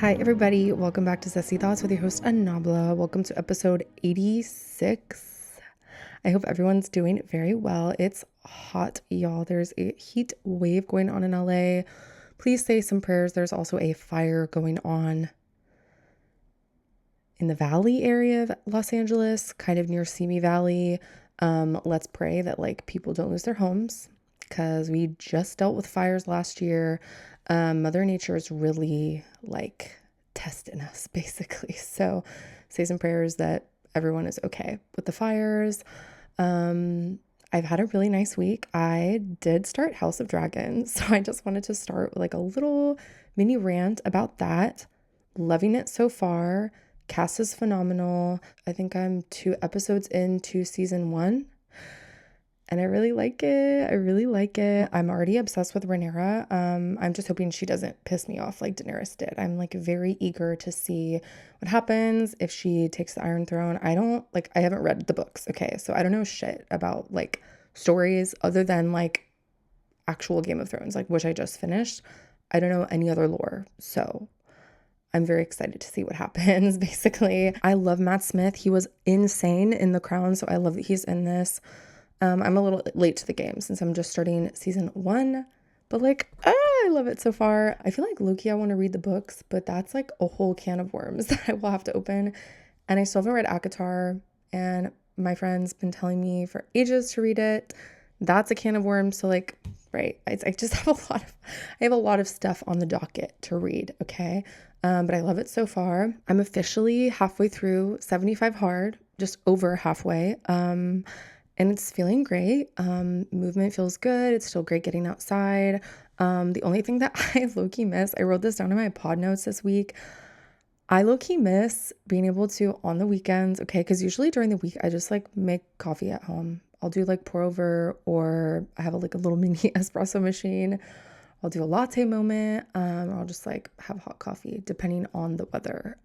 Hi, everybody. Welcome back to Zesty Thoughts with your host, Anabla. Welcome to episode 86. I hope everyone's doing very well. It's hot, y'all. There's a heat wave going on in LA. Please say some prayers. There's also a fire going on in the valley area of Los Angeles, kind of near Simi Valley. Let's pray that people don't lose their homes because we just dealt with fires last year. Mother Nature is really testing us basically. So say some prayers that everyone is okay with the fires. I've had a really nice week. I did start House of Dragons. So I just wanted to start with a little mini rant about that. Loving it so far. Cast is phenomenal. I think I'm 2 episodes into season 1. And I really like it. I'm already obsessed with Rhaenyra. I'm just hoping she doesn't piss me off like Daenerys did. I'm very eager to see what happens if she takes the Iron Throne. I haven't read the books, okay? So I don't know shit about stories other than actual Game of Thrones, which I just finished. I don't know any other lore. So I'm very excited to see what happens, basically. I love Matt Smith. He was insane in The Crown, so I love that he's in this. I'm a little late to the game since I'm just starting season 1, but I love it so far. I feel like low-key I want to read the books, but that's a whole can of worms that I will have to open. And I still haven't read ACOTAR, and my friend's been telling me for ages to read it. That's a can of worms. So right, I just have I have a lot of stuff on the docket to read, okay? But I love it so far. I'm officially halfway through 75 Hard, just over halfway. And it's feeling great. Movement feels good. It's still great getting outside. The only thing that I low-key miss, I wrote this down in my pod notes this week. I low-key miss being able to, on the weekends, okay, because usually during the week, I just make coffee at home. I'll do pour over, or I have a little mini espresso machine. I'll do a latte moment. I'll just have hot coffee depending on the weather.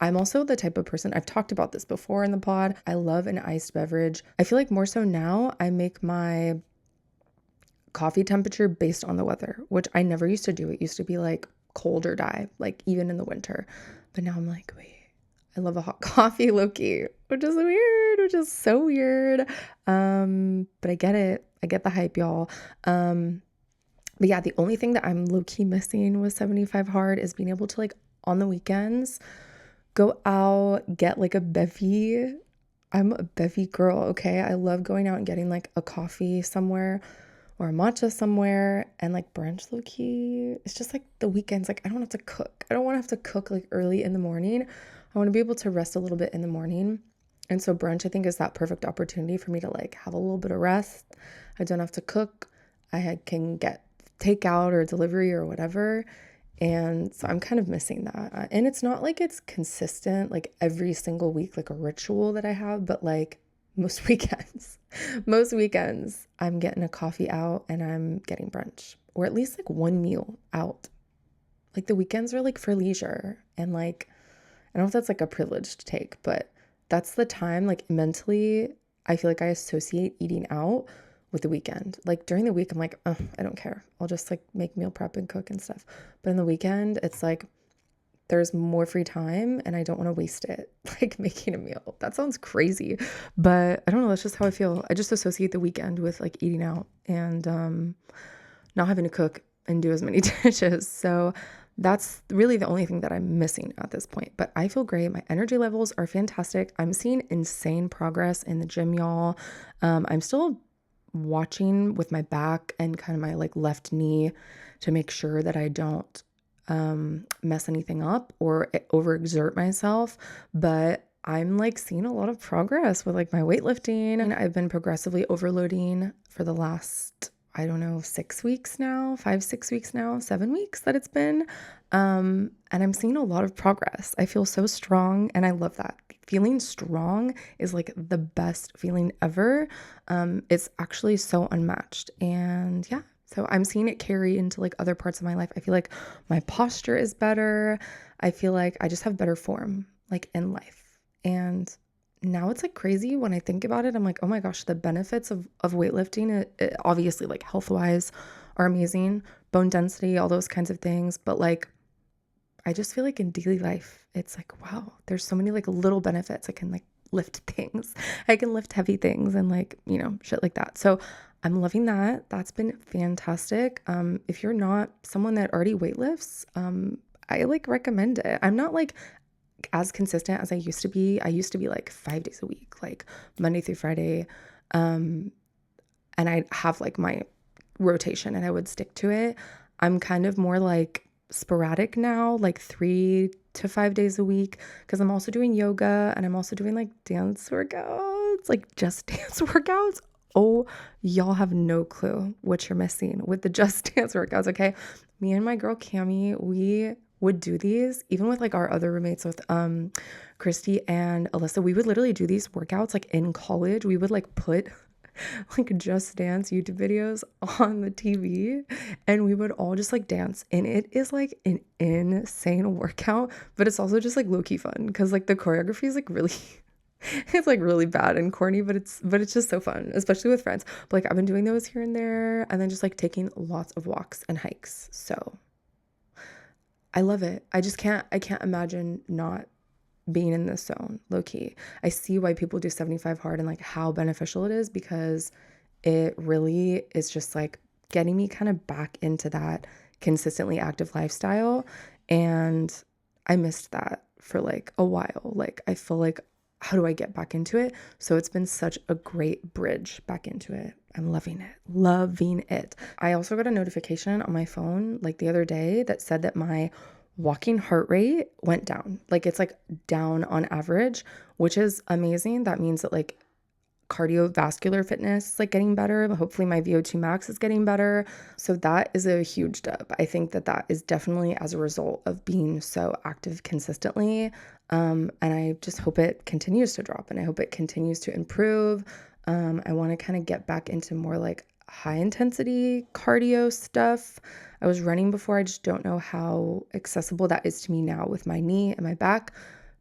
I'm also the type of person, I've talked about this before in the pod. I love an iced beverage. I feel more so now I make my coffee temperature based on the weather, which I never used to do. It used to be cold or die, even in the winter. But now I'm wait, I love a hot coffee, low-key, which is so weird. But I get it. I get the hype, y'all. But yeah, the only thing that I'm low-key missing with 75 Hard is being able to on the weekends go out, get a bevy. I'm a bevy girl, okay? I love going out and getting a coffee somewhere or a matcha somewhere and brunch low-key. It's just the weekends, I don't have to cook. I don't want to have to cook early in the morning. I want to be able to rest a little bit in the morning. And so brunch, I think, is that perfect opportunity for me to have a little bit of rest. I don't have to cook. I can get takeout or delivery or whatever. And so I'm kind of missing that. And it's not it's consistent, every single week, a ritual that I have, but most weekends, I'm getting a coffee out and I'm getting brunch, or at least one meal out. The weekends are for leisure. And I don't know if that's a privileged take, but that's the time, mentally, I feel I associate eating out with the weekend. During the week, I'm oh, I don't care. I'll just make meal prep and cook and stuff. But in the weekend, it's there's more free time and I don't want to waste it making a meal. That sounds crazy, but I don't know. That's just how I feel. I just associate the weekend with eating out and not having to cook and do as many dishes. So that's really the only thing that I'm missing at this point. But I feel great. My energy levels are fantastic. I'm seeing insane progress in the gym, y'all. I'm still watching with my back and kind of my left knee to make sure that I don't mess anything up or overexert myself, but I'm seeing a lot of progress with my weightlifting, and I've been progressively overloading for the last 6 weeks now, 5-6 weeks now, 7 weeks that it's been, and I'm seeing a lot of progress. I feel so strong and I love that. Feeling strong is the best feeling ever. It's actually so unmatched. And yeah, so I'm seeing it carry into other parts of my life. I feel my posture is better. I feel I just have better form in life. And now it's crazy when I think about it. I'm oh my gosh, the benefits of weightlifting, it obviously health-wise are amazing, bone density, all those kinds of things. But I just feel like in daily life, it's like, wow, there's so many like little benefits. I can like lift things, I can lift heavy things and like, shit like that. So I'm loving that. That's been fantastic. If you're not someone that already weightlifts, I like recommend it. I'm not like as consistent as I used to be. I used to be like 5 days a week, like Monday through Friday. And I have like my rotation and I would stick to it. I'm kind of more like sporadic now, like 3 to 5 days a week, because I'm also doing yoga and I'm also doing like dance workouts, like just dance workouts. Oh, y'all have no clue what you're missing with the just dance workouts, okay? Me and my girl Cami, we would do these even with like our other roommates with Christy and Alyssa. We would literally do these workouts like in college. We would like put like just dance YouTube videos on the TV and we would all just like dance, and it is like an insane workout, but it's also just like low-key fun because like the choreography is like really it's like really bad and corny, but it's just so fun, especially with friends. But like I've been doing those here and there, and then just like taking lots of walks and hikes. So I love it. I can't imagine not being in this zone, low key. I see why people do 75 hard and like how beneficial it is, because it really is just like getting me kind of back into that consistently active lifestyle. And I missed that for like a while. Like I feel like, how do I get back into it? So it's been such a great bridge back into it. I'm loving it, loving it. I also got a notification on my phone like the other day that said that my walking heart rate went down. Like it's like down on average, which is amazing. That means that like cardiovascular fitness is like getting better. Hopefully my VO2 max is getting better. So that is a huge dub. I think that that is definitely as a result of being so active consistently. And I just hope it continues to drop and I hope it continues to improve. I want to kind of get back into more like high intensity cardio stuff. I was running before. I just don't know how accessible that is to me now with my knee and my back.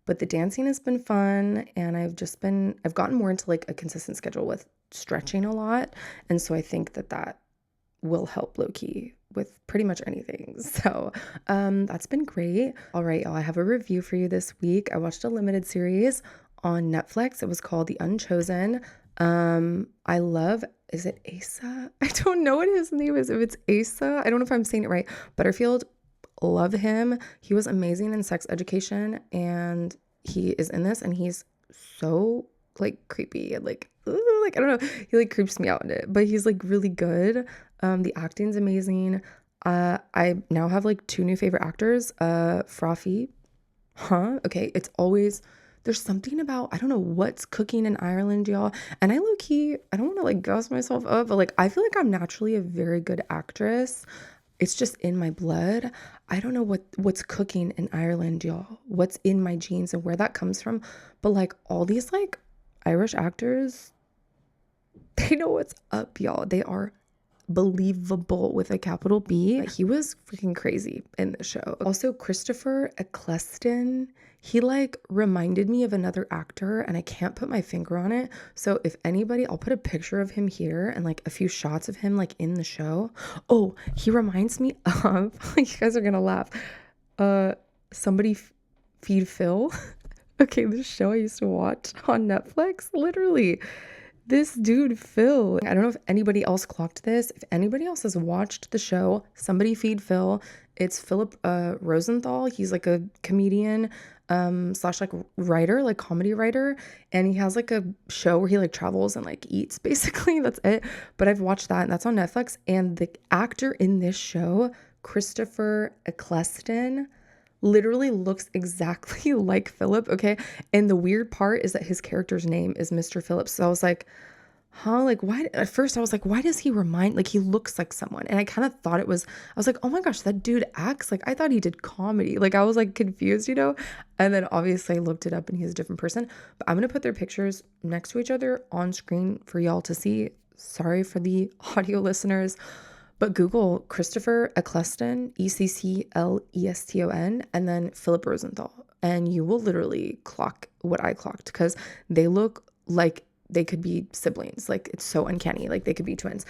But the dancing has been fun, and I've gotten more into like a consistent schedule with stretching a lot. And so I think that that will help low key with pretty much anything. So that's been great. All right, y'all, I have a review for you this week. I watched a limited series on Netflix. It was called The Unchosen. I love, is it Asa? I don't know what his name is. If it's Asa, I don't know if I'm saying it right. Butterfield, love him. He was amazing in Sex Education, and he is in this, and he's so like creepy and like, ooh, like I don't know, he like creeps me out in it, but he's like really good. The acting's amazing. I now have like two new favorite actors. Frothy, okay, it's always, there's something about, I don't know what's cooking in Ireland, y'all. And I low key, I don't want to like gas myself up, but like I feel like I'm naturally a very good actress. It's just in my blood. I don't know what's cooking in Ireland, y'all. What's in my genes and where that comes from. But like all these like Irish actors, they know what's up, y'all. They are believable with a capital B. He was freaking crazy in the show. Also, Christopher Eccleston, he like reminded me of another actor, and I can't put my finger on it. So if anybody, I'll put a picture of him here and like a few shots of him like in the show. Oh, he reminds me of, you guys are gonna laugh. Somebody feed Phil. Okay, this show I used to watch on Netflix, literally. This dude, Phil, I don't know if anybody else clocked this. If anybody else has watched the show, Somebody Feed Phil, it's Philip Rosenthal. He's like a comedian slash like writer, like comedy writer. And he has like a show where he like travels and like eats, basically. That's it. But I've watched that, and that's on Netflix. And the actor in this show, Christopher Eccleston, literally looks exactly like Philip, okay? And the weird part is that his character's name is Mr. Phillips. So I was like, like why? At first I was like, why does he remind, like he looks like someone? And I kind of thought it was, I was like, oh my gosh, that dude acts like, I thought he did comedy. Like I was like confused, And then obviously I looked it up and he's a different person. But I'm going to put their pictures next to each other on screen for y'all to see. Sorry for the audio listeners. But Google Christopher Eccleston, Eccleston, and then Philip Rosenthal, and you will literally clock what I clocked, because they look like they could be siblings. Like it's so uncanny, like they could be twins.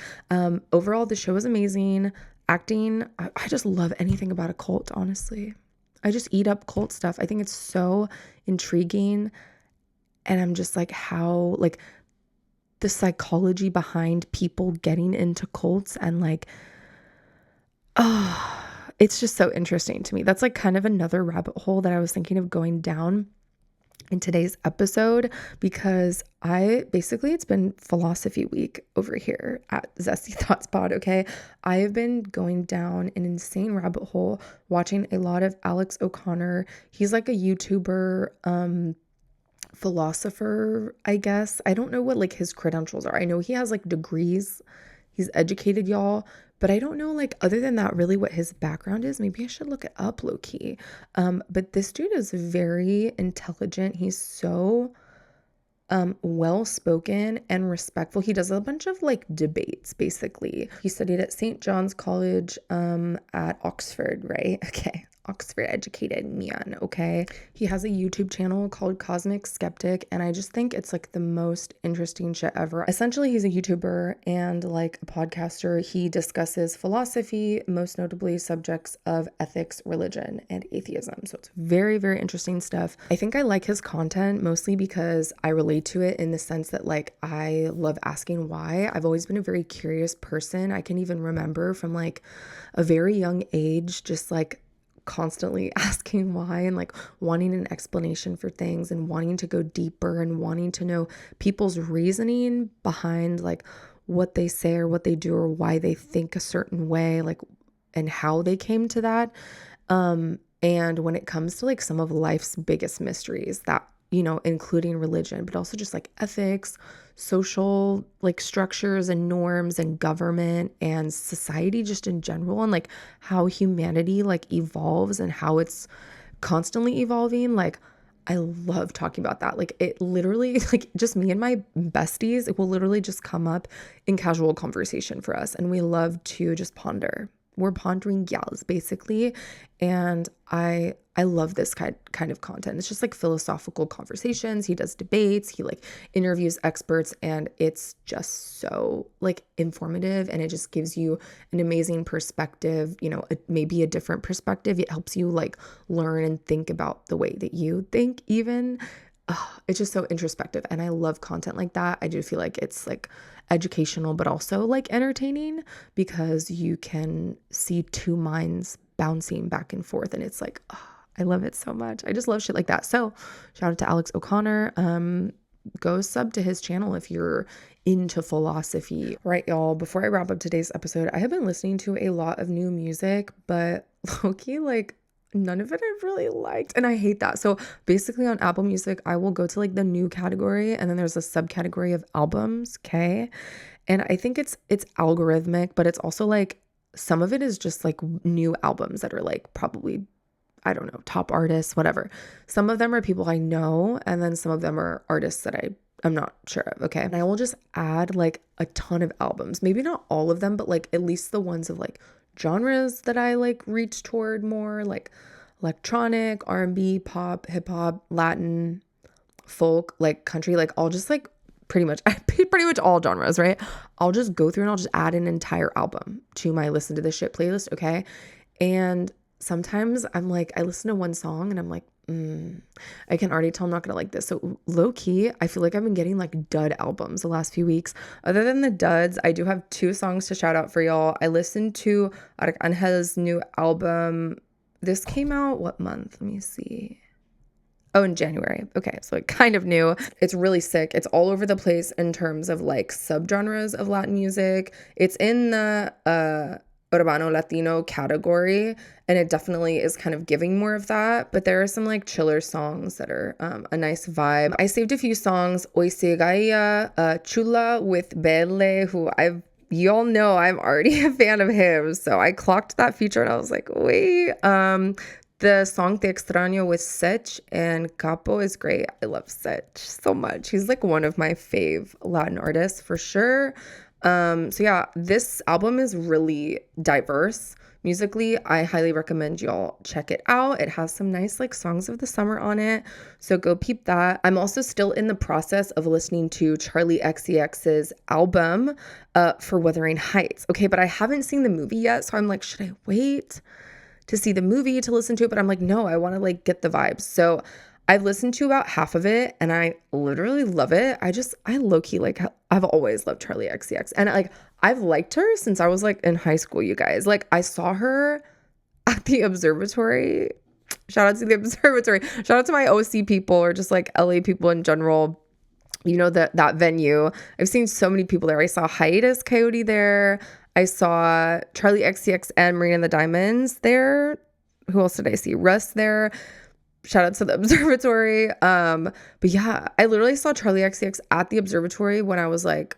Overall, the show is amazing. Acting, I just love anything about a cult, honestly. I just eat up cult stuff. I think it's so intriguing. And I'm just like, how, like, the psychology behind people getting into cults and like, oh, it's just so interesting to me. That's like kind of another rabbit hole that I was thinking of going down in today's episode, because it's been philosophy week over here at Zesty Thoughts Pod, okay? I have been going down an insane rabbit hole watching a lot of Alex O'Connor. He's like a YouTuber, philosopher, I guess. I don't know what like his credentials are. I know he has like degrees. He's educated, y'all, but I don't know, like, other than that, really what his background is. Maybe I should look it up low key. But this dude is very intelligent. He's so well spoken and respectful. He does a bunch of like debates, basically. He studied at St. John's College at Oxford, right? Okay. Oxford educated man, okay? He has a YouTube channel called Cosmic Skeptic, and I just think it's like the most interesting shit ever. Essentially, he's a YouTuber and like a podcaster. He discusses philosophy, most notably subjects of ethics, religion, and atheism. So it's very, very interesting stuff. I think I like his content mostly because I relate to it in the sense that like I love asking why. I've always been a very curious person. I can even remember from like a very young age, just like constantly asking why and like wanting an explanation for things and wanting to go deeper and wanting to know people's reasoning behind like what they say or what they do or why they think a certain way, like, and how they came to that. And when it comes to like some of life's biggest mysteries that, you know, including religion, but also just like ethics, social like structures and norms and government and society just in general, and like how humanity like evolves and how it's constantly evolving. Like, I love talking about that. Like, it literally, like, just me and my besties, it will literally just come up in casual conversation for us. And we love to just ponder. We're pondering gals, basically. And I love this kind of content. It's just like philosophical conversations. He does debates. He like interviews experts, and it's just so like informative, and it just gives you an amazing perspective, you know, maybe a different perspective. It helps you like learn and think about the way that you think even. It's just so introspective, and I love content like that. I do feel like it's like educational, but also like entertaining, because you can see two minds bouncing back and forth, and it's like, I love it so much. I just love shit like that. So shout out to Alex O'Connor. Go sub to his channel if you're into philosophy. Right, y'all, before I wrap up today's episode, I have been listening to a lot of new music, but low-key, like, none of it I've really liked, and I hate that. So basically on Apple Music, I will go to like the new category, and then there's a subcategory of albums, okay? And I think it's algorithmic, but it's also like some of it is just like new albums that are like probably, I don't know, top artists, whatever. Some of them are people I know, and then some of them are artists that I'm not sure of, okay? And I will just add like a ton of albums, maybe not all of them, but like at least the ones of like genres that I like reach toward more, like electronic, R&B, pop, hip hop, Latin, folk, like country, like I'll just like pretty much all genres, right? I'll just go through and I'll just add an entire album to my listen to this shit playlist, okay? And sometimes I'm like, I listen to one song and I'm like, I can already tell I'm not gonna like this. So low key, I feel like I've been getting like dud albums the last few weeks. Other than the duds, I do have 2 songs to shout out for y'all. I listened to Angel's new album. This came out what month? Let me see. Oh, in January. Okay, so it kind of new. It's really sick. It's all over the place in terms of like subgenres of Latin music. It's in the Urbano Latino category, and it definitely is kind of giving more of that, but there are some like chiller songs that are a nice vibe. I saved a few songs. Hoy se Gaia, Chula with Belle, who y'all know I'm already a fan of him, so I clocked that feature and I was like, wait. The song Te Extraño with Sech and Capo is great. I love Sech so much. He's like one of my fave Latin artists for sure. So yeah, this album is really diverse musically. I highly recommend y'all check it out. It has some nice like songs of the summer on it, so go peep that. I'm also still in the process of listening to Charlie XCX's album for Wuthering Heights, okay, but I haven't seen the movie yet, so I'm like, should I wait to see the movie to listen to it, but I'm like, no, I want to like get the vibes. So I've listened to about half of it and I literally love it. I low-key like, I've always loved Charlie XCX, and like I've liked her since I was like in high school, you guys. Like I saw her at the observatory. Shout out to the observatory. Shout out to my OC people, or just like LA people in general. You know, that venue. I've seen so many people there. I saw Hiatus Coyote there. I saw Charlie XCX and Marina and the Diamonds there. Who else did I see? Russ there. Shout out to the observatory. But yeah, I literally saw Charlie XCX at the observatory when I was like,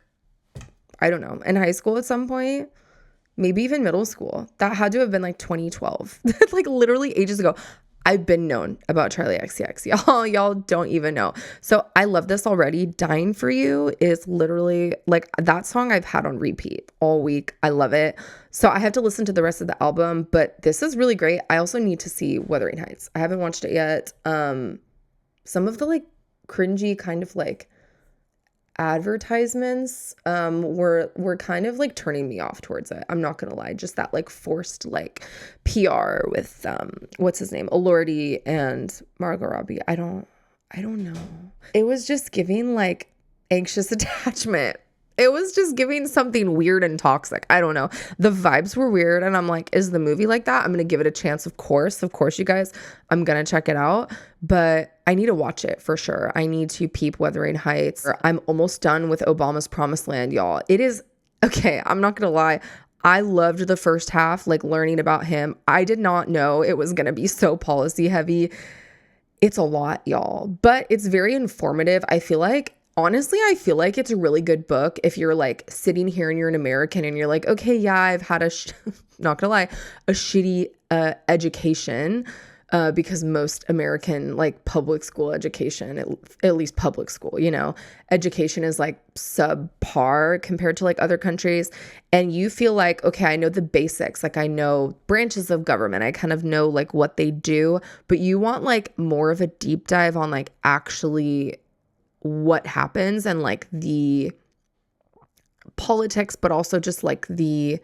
I don't know, in high school at some point, maybe even middle school. That had to have been like 2012. Like literally ages ago. I've been known about Charlie XCX. Y'all don't even know. So I love this already. Dying for You is literally like that song I've had on repeat all week. I love it. So I have to listen to the rest of the album, but this is really great. I also need to see Wuthering Heights. I haven't watched it yet. Some of the like cringy kind of like advertisements were kind of like turning me off towards it. I'm not gonna lie. Just that like forced like PR with what's his name, Elordi and Margot Robbie. I don't know. It was just giving like anxious attachment. It was just giving something weird and toxic. I don't know. The vibes were weird, and I'm like, is the movie like that? I'm going to give it a chance, of course, you guys. I'm going to check it out, but I need to watch it for sure. I need to peep Wuthering Heights. I'm almost done with Obama's Promised Land, y'all. It is, okay, I'm not going to lie. I loved the first half, like learning about him. I did not know it was going to be so policy heavy. It's a lot, y'all, but it's very informative. Honestly, I feel like it's a really good book if you're like sitting here and you're an American and you're like, okay, yeah, I've had not gonna lie, a shitty education because most American like public school education, at least public school, you know, education is like subpar compared to like other countries. And you feel like, okay, I know the basics, like I know branches of government, I kind of know like what they do, but you want like more of a deep dive on like actually what happens and like the politics, but also just like the,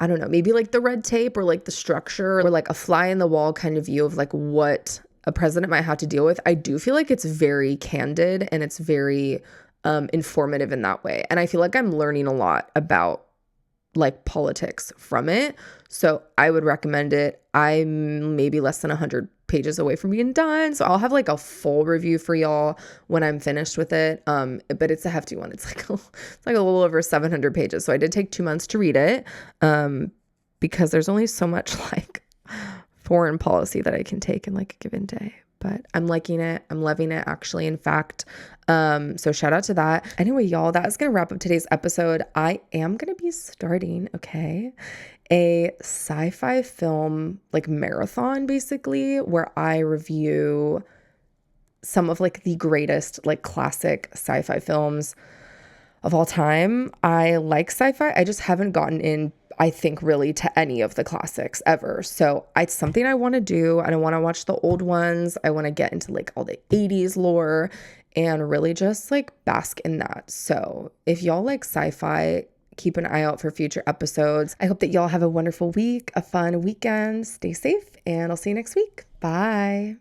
I don't know, maybe like the red tape or like the structure, or like a fly in the wall kind of view of like what a president might have to deal with. I do feel like it's very candid and it's very informative in that way. And I feel like I'm learning a lot about like politics from it. So I would recommend it. I'm maybe less than 100 pages away from being done. So I'll have like a full review for y'all when I'm finished with it. But it's a hefty one. It's like a little over 700 pages. So I did take 2 months to read it because there's only so much like foreign policy that I can take in like a given day. But I'm liking it. I'm loving it, actually, in fact. So shout out to that. Anyway, y'all, that is going to wrap up today's episode. I am going to be starting, a sci-fi film like marathon, basically, where I review some of like the greatest like classic sci-fi films of all time. I like sci-fi. I just haven't gotten in, I think, really to any of the classics ever. So it's something I want to do. I don't want to watch the old ones. I want to get into like all the 80s lore and really just like bask in that. So if y'all like sci-fi, keep an eye out for future episodes. I hope that y'all have a wonderful week, a fun weekend. Stay safe, and I'll see you next week. Bye.